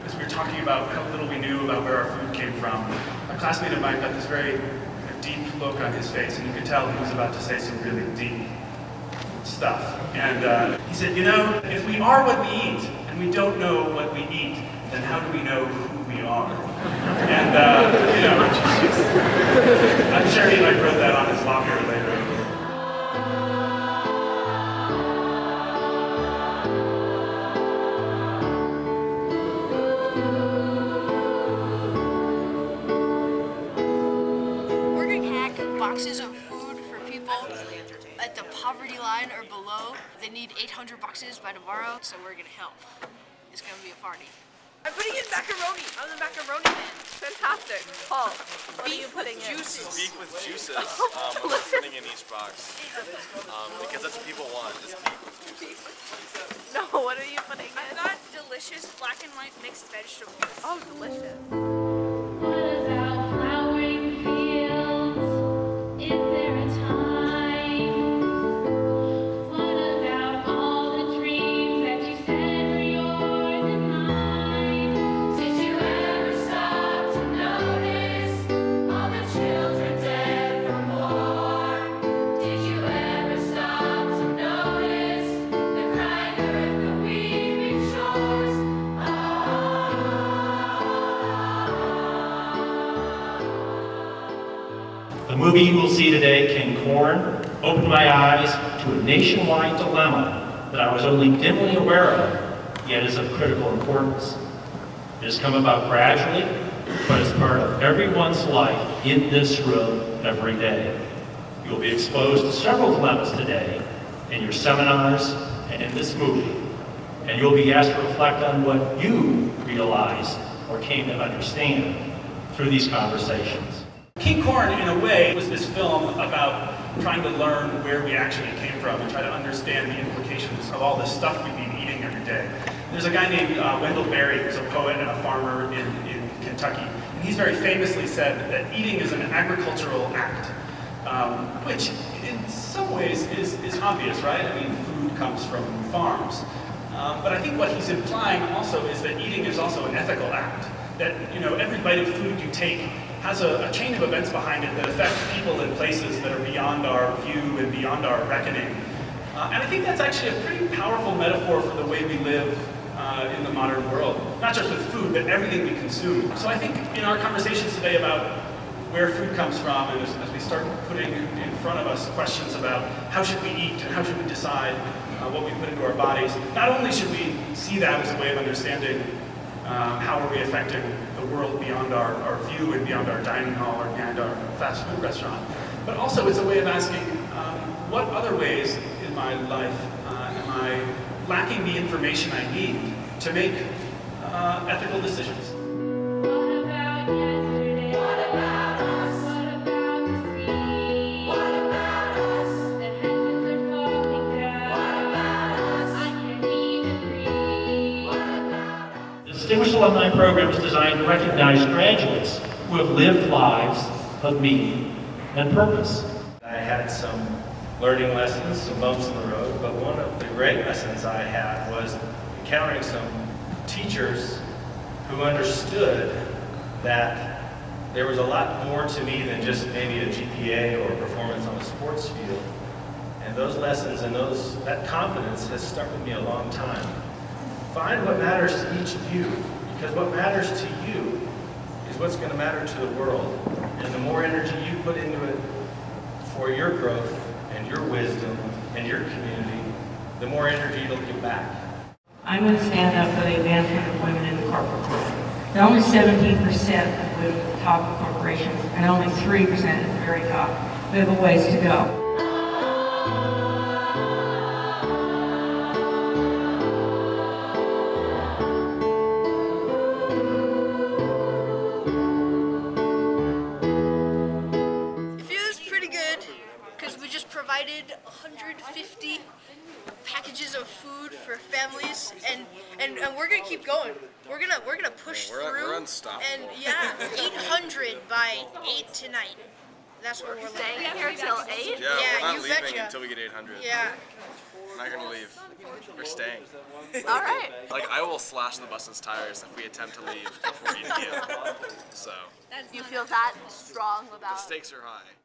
as we were talking about how little we knew about where our food came from, a classmate of mine got this very deep look on his face, and you could tell he was about to say some really deep stuff. And he said, you know, if we are what we eat, and we don't know what we eat, then how do we know who we are? And, you know, I'm sure he like wrote that on his locker later. We're going to hack boxes of food for people at the poverty line or below. They need 800 boxes by tomorrow, so we're going to help. It's going to be a party. I'm putting in macaroni. I'm the macaroni man. Fantastic. Paul, what are you putting in? Juices. Beef with juices. What I'm putting in each box. Because that's what people want, is beef with juices. No, what are you putting in? I've got delicious black and white mixed vegetables. Oh, delicious. The movie you will see today, King Corn, opened my eyes to a nationwide dilemma that I was only dimly aware of, yet is of critical importance. It has come about gradually, but is part of everyone's life in this room every day. You will be exposed to several dilemmas today in your seminars and in this movie, and you'll be asked to reflect on what you realized or came to understand through these conversations. King Corn, in a way, was this film about trying to learn where we actually came from and try to understand the implications of all the stuff we've been eating every day. There's a guy named Wendell Berry, who's a poet and a farmer in Kentucky, and he's very famously said that eating is an agricultural act, which in some ways is obvious, right? I mean, food comes from farms. But I think what he's implying also is that eating is also an ethical act. That, you know, every bite of food you take has a chain of events behind it that affect people and places that are beyond our view and beyond our reckoning. And I think that's actually a pretty powerful metaphor for the way we live in the modern world. Not just with food, but everything we consume. So I think in our conversations today about where food comes from, and as we start putting in front of us questions about how should we eat and how should we decide what we put into our bodies, not only should we see that as a way of understanding how are we affecting the world beyond our view and beyond our dining hall or beyond our fast food restaurant, but also it's a way of asking what other ways in my life am I lacking the information I need to make ethical decisions. The Distinguished Alumni Program is designed to recognize graduates who have lived lives of meaning and purpose. I had some learning lessons, some bumps in the road, but one of the great lessons I had was encountering some teachers who understood that there was a lot more to me than just maybe a GPA or performance on a sports field. And those lessons and that confidence has stuck with me a long time. Find what matters to each of you, because what matters to you is what's going to matter to the world. And the more energy you put into it for your growth and your wisdom and your community, the more energy it'll give back. I'm going to stand up for the advancement of women in the corporate world. There are only 17% of women at the top of corporations and only 3% at the very top. We have a ways to go. Provided 150 packages of food for families, and we're gonna keep going. We're gonna push through. We're unstoppable. And yeah, 800 by 8 tonight. That's what we're staying looking at. here till 8. Yeah, we're not you leaving betcha. until we get 800. Yeah. not gonna leave. We're staying. All right. Like, I will slash the bus's tires if we attempt to leave before 8 p.m. So, You feel that strong the about stakes are high.